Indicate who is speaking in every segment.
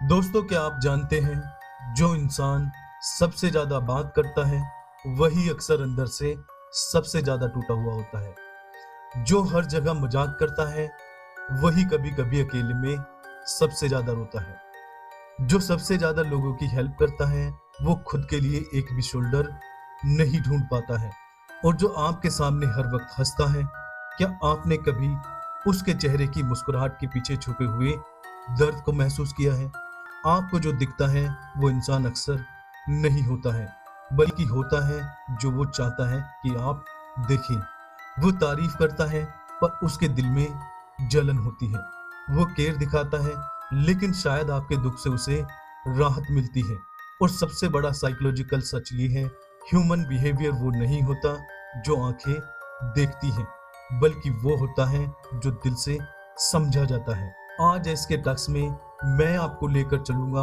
Speaker 1: दोस्तों, क्या आप जानते हैं जो इंसान सबसे ज्यादा बात करता है वही अक्सर अंदर से सबसे ज्यादा टूटा हुआ होता है। जो हर जगह मजाक करता है वही कभी कभी अकेले में सबसे ज्यादा रोता है। जो सबसे ज्यादा लोगों की हेल्प करता है वो खुद के लिए एक भी शोल्डर नहीं ढूंढ पाता है। और जो आपके सामने हर वक्त हंसता है, क्या आपने कभी उसके चेहरे की मुस्कुराहट के पीछे छुपे हुए दर्द को महसूस किया है? आपको जो दिखता है वो इंसान अक्सर नहीं होता है, बल्कि होता है जो वो चाहता है कि आप देखें। वो तारीफ करता है पर उसके दिल में जलन होती है। वो केयर दिखाता है लेकिन शायद आपके दुख से उसे राहत मिलती है। और सबसे बड़ा साइकोलॉजिकल सच ये है, ह्यूमन बिहेवियर वो नहीं होता जो आंखें देखती हैं, बल्कि वो होता है जो दिल से समझा जाता है। आज इसके टक्स में मैं आपको लेकर चलूंगा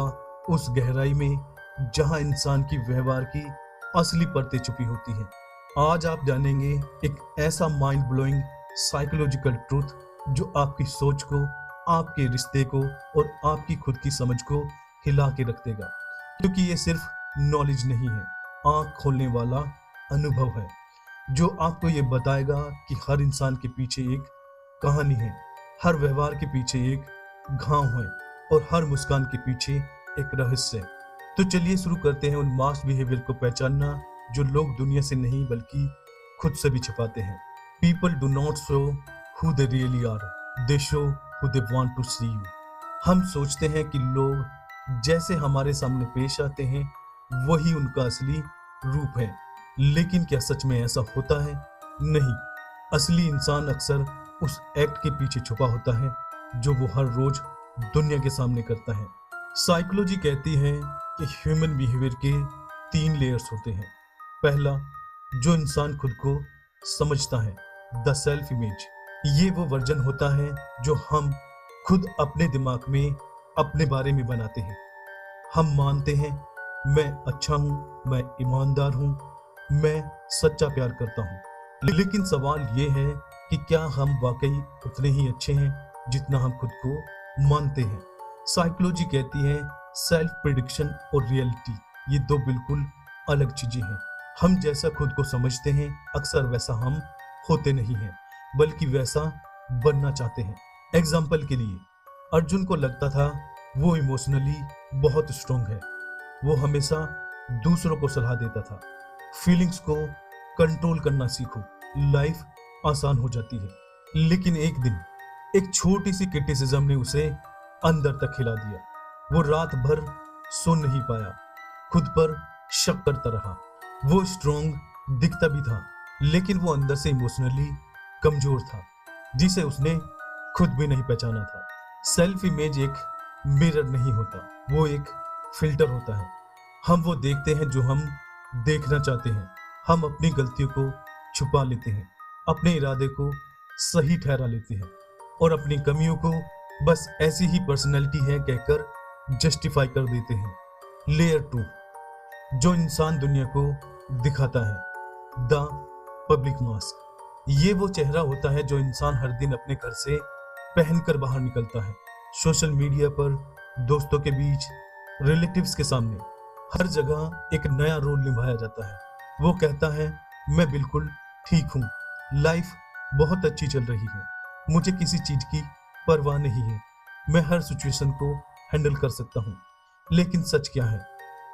Speaker 1: उस गहराई में जहां इंसान की व्यवहार की असली परतें छुपी होती हैं। आज आप जानेंगे एक ऐसा माइंड ब्लोइंग साइकोलॉजिकल ट्रूथ जो आपकी सोच को, आपके रिश्ते को और आपकी खुद की समझ को हिला के रख देगा। क्योंकि ये सिर्फ नॉलेज नहीं है, आंख खोलने वाला अनुभव है जो आपको ये बताएगा कि हर इंसान के पीछे एक कहानी है, हर व्यवहार के पीछे एक घाव है और हर मुस्कान के पीछे एक रहस्य है। तो चलिए शुरू करते हैं उन मास बिहेवियर को पहचानना जो लोग दुनिया से नहीं बल्कि खुद से भी छिपाते हैं। People do not show who they really are, they show who they want to see you. हम सोचते हैं कि लोग जैसे हमारे सामने पेश आते हैं वही उनका असली रूप है, लेकिन क्या सच में ऐसा होता है? नहीं। असली इंसान अक्सर उस एक्ट के पीछे छुपा होता है जो वो हर रोज दुनिया के सामने करता है। साइकोलॉजी कहती है कि ह्यूमन बिहेवियर के 3 लेयर्स होते हैं। पहला, जो इंसान खुद को समझता है, द सेल्फ इमेज। ये वो वर्जन होता है जो हम खुद अपने दिमाग में अपने बारे में बनाते हैं। हम मानते हैं मैं अच्छा हूँ, मैं ईमानदार हूँ, मैं सच्चा प्यार करता हूँ। लेकिन सवाल ये है कि क्या हम वाकई उतने ही अच्छे हैं जितना हम खुद को मानते हैं? साइकोलॉजी कहती है सेल्फ प्रिडिक्शन और रियलिटी ये 2 बिल्कुल अलग चीजें हैं। हम जैसा खुद को समझते हैं अक्सर वैसा हम होते नहीं हैं, बल्कि वैसा बनना चाहते हैं। एग्जाम्पल के लिए, अर्जुन को लगता था वो इमोशनली बहुत स्ट्रांग है। वो हमेशा दूसरों को सलाह देता था, फीलिंग्स को कंट्रोल करना सीखो, लाइफ आसान हो जाती है। लेकिन एक दिन एक छोटी सी क्रिटिसिज्म ने उसे अंदर तक हिला दिया। वो रात भर सो नहीं पाया, खुद पर शक करता रहा। वो स्ट्रांग दिखता भी था, लेकिन वो अंदर से इमोशनली कमजोर था, जिसे उसने खुद भी नहीं पहचाना था। सेल्फ इमेज एक मिरर नहीं होता, वो एक फिल्टर होता है। हम वो देखते हैं जो हम देखना चाहते हैं। हम अपनी गलतियों को छुपा लेते हैं, अपने इरादे को सही ठहरा लेते हैं और अपनी कमियों को बस ऐसी ही पर्सनैलिटी है कहकर जस्टिफाई कर देते हैं। लेयर 2, जो इंसान दुनिया को दिखाता है, द पब्लिक मास्क। ये वो चेहरा होता है जो इंसान हर दिन अपने घर से पहनकर बाहर निकलता है, सोशल मीडिया पर, दोस्तों के बीच, रिलेटिव्स के सामने। हर जगह एक नया रोल निभाया जाता है। वो कहता है मैं बिल्कुल ठीक हूँ, लाइफ बहुत अच्छी चल रही है, मुझे किसी चीज की परवाह नहीं है, मैं हर सिचुएशन को हैंडल कर सकता हूँ। लेकिन सच क्या है?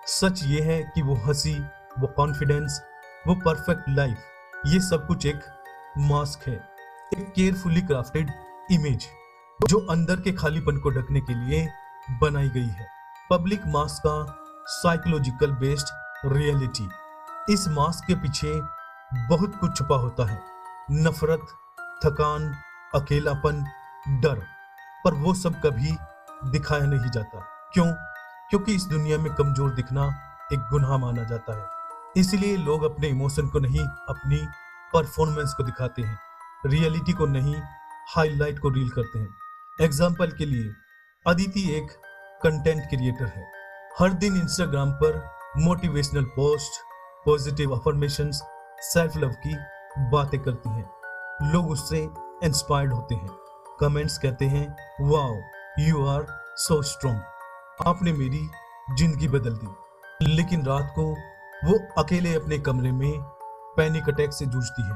Speaker 1: सच ये है कि वो हंसी, वो कॉन्फिडेंस, वो परफेक्ट लाइफ, ये सब कुछ एक मास्क है, एक केयरफुली क्राफ्टेड इमेज जो अंदर के खालीपन को ढकने के लिए बनाई गई है। पब्लिक मास्क का साइकोलॉजिकल बेस्ड रियलिटी। इस मास्क के पीछे बहुत कुछ छुपा होता है, नफरत, थकान, अकेलापन, डर। पर वो सब कभी दिखाया नहीं जाता। क्यों? क्योंकि इस दुनिया में कमजोर दिखना एक गुनाह माना जाता है। इसलिए लोग अपने इमोशन को नहीं, अपनी परफॉर्मेंस को दिखाते हैं, रियलिटी को नहीं, हाईलाइट को रील करते हैं। एग्जाम्पल के लिए, अदिति एक कंटेंट क्रिएटर है। हर दिन इंस्टाग्राम पर motivational post, positive affirmations, self love की बातें करती हैं। लोग उससे इंस्पायर्ड होते हैं, कमेंट्स कहते हैं wow you are so strong. आपने मेरी जिंदगी बदल दी। लेकिन रात को वो अकेले अपने कमरे में पैनिक अटैक से जूझती है,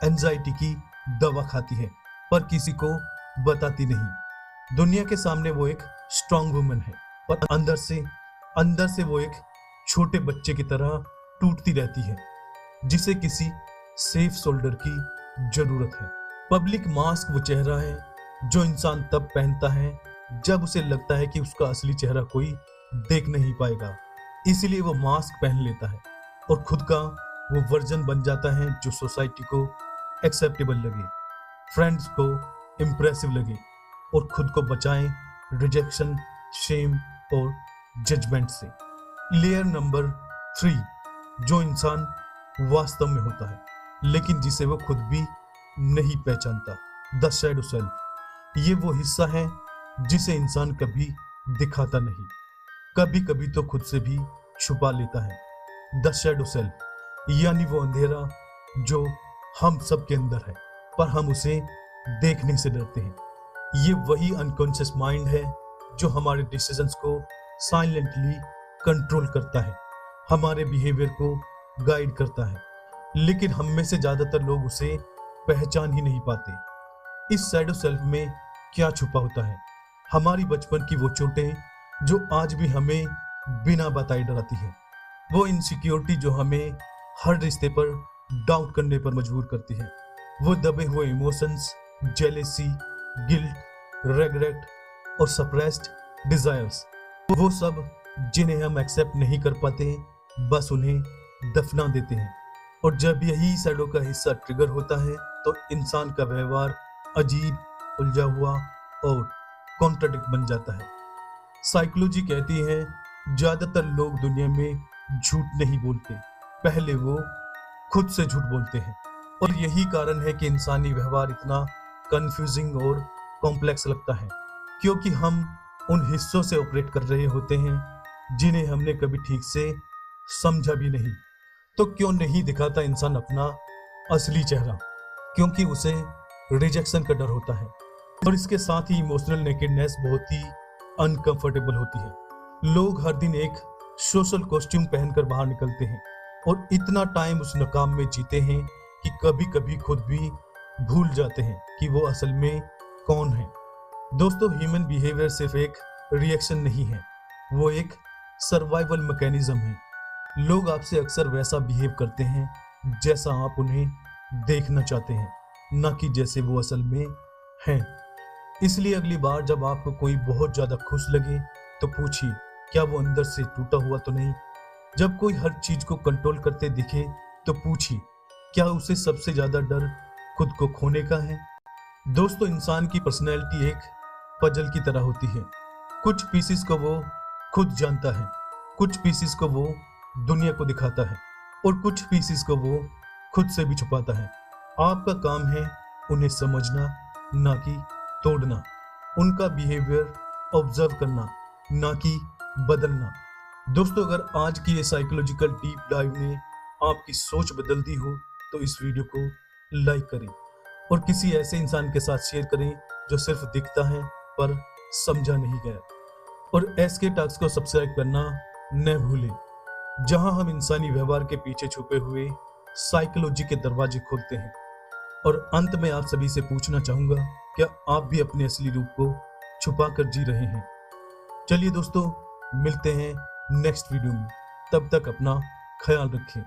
Speaker 1: एंजाइटी की दवा खाती है, पर किसी को बताती नहीं। दुनिया के सामने वो एक स्ट्रांग वुमन है, पर अंदर से वो एक छोटे बच्चे की तरह टूटती रहती है, जिसे किसी सेफ शोल्डर की जरूरत है। पब्लिक मास्क वो चेहरा है जो इंसान तब पहनता है जब उसे लगता है कि उसका असली चेहरा कोई देख नहीं पाएगा। इसीलिए वो मास्क पहन लेता है और खुद का वो वर्जन बन जाता है जो सोसाइटी को एक्सेप्टेबल लगे, फ्रेंड्स को इम्प्रेसिव लगे और खुद को बचाए रिजेक्शन, शेम और जजमेंट से। लेयर नंबर 3, जो इंसान वास्तव में होता है लेकिन जिसे वो खुद भी नहीं पहचानता, द शैडो सेल्फ। ये वो हिस्सा है जिसे इंसान कभी दिखाता नहीं, कभी कभी तो खुद से भी छुपा लेता है। द शैडो सेल्फ यानी वो अंधेरा जो हम सबके अंदर है, पर हम उसे देखने से डरते हैं। ये वही अनकॉन्शियस माइंड है जो हमारे डिसीजंस को साइलेंटली कंट्रोल करता है, हमारे बिहेवियर को गाइड करता है, लेकिन हम में से ज्यादातर लोग उसे पहचान ही नहीं पाते। इस शैडो सेल्फ में क्या छुपा होता है? हमारी बचपन की वो चोटें जो आज भी हमें बिना बताए डराती है, वो इनसिक्योरिटी जो हमें हर रिश्ते पर डाउट करने पर मजबूर करती है, वो दबे हुए इमोशंस, जेलेसी, गिल्ट, रेग्रेट और सप्रेस्ड डिजायर्स, वो सब जिन्हें हम एक्सेप्ट नहीं कर पाते, बस उन्हें दफना देते हैं। और जब यही शैडो का हिस्सा ट्रिगर होता है तो इंसान का व्यवहार अजीब, उलझा हुआ और कॉन्ट्राडिक्ट बन जाता है। साइकोलॉजी कहती है ज्यादातर लोग दुनिया में झूठ नहीं बोलते, पहले वो खुद से झूठ बोलते हैं। और यही कारण है कि इंसानी व्यवहार इतना कंफ्यूजिंग और कॉम्प्लेक्स लगता है, क्योंकि हम उन हिस्सों से ऑपरेट कर रहे होते हैं जिन्हें हमने कभी ठीक से समझा भी नहीं। तो क्यों नहीं दिखाता इंसान अपना असली चेहरा? क्योंकि उसे रिजेक्शन का डर होता है, और इसके साथ ही इमोशनल नेकेडनेस बहुत ही अनकंफर्टेबल होती है। लोग हर दिन एक सोशल कॉस्ट्यूम पहनकर बाहर निकलते हैं और इतना टाइम उस नकाम में जीते हैं कि कभी कभी खुद भी भूल जाते हैं कि वो असल में कौन है। दोस्तों, ह्यूमन बिहेवियर सिर्फ एक रिएक्शन नहीं है, वो एक सर्वाइवल मैकेनिज्म है। लोग आपसे अक्सर वैसा बिहेव करते हैं जैसा आप उन्हें देखना चाहते हैं, ना कि जैसे वो असल में हैं। इसलिए अगली बार जब आपको कोई बहुत ज्यादा खुश लगे तो पूछिए, क्या वो अंदर से टूटा हुआ तो नहीं? जब कोई हर चीज को कंट्रोल करते दिखे तो पूछिए, क्या उसे सबसे ज्यादा डर खुद को खोने का है? दोस्तों, इंसान की पर्सनैलिटी एक पजल की तरह होती है। कुछ पीसेस को वो खुद जानता है, कुछ पीसेस को वो दुनिया को दिखाता है और कुछ पीसेस को वो खुद से भी छुपाता है। आपका काम है उन्हें समझना, ना कि तोड़ना, उनका बिहेवियर ऑब्जर्व करना, ना कि बदलना। दोस्तों, अगर आज की ये साइकोलॉजिकल डीप डाइव ने आपकी सोच बदल दी हो तो इस वीडियो को लाइक करें और किसी ऐसे इंसान के साथ शेयर करें जो सिर्फ दिखता है पर समझा नहीं गया। और एसके टॉक्स को सब्सक्राइब करना न भूलें, जहां हम इंसानी व्यवहार के पीछे छुपे हुए साइकोलॉजी के दरवाजे खोलते हैं। और अंत में आप सभी से पूछना चाहूंगा, क्या आप भी अपने असली रूप को छुपा कर जी रहे हैं? चलिए दोस्तों, मिलते हैं नेक्स्ट वीडियो में। तब तक अपना ख्याल रखें।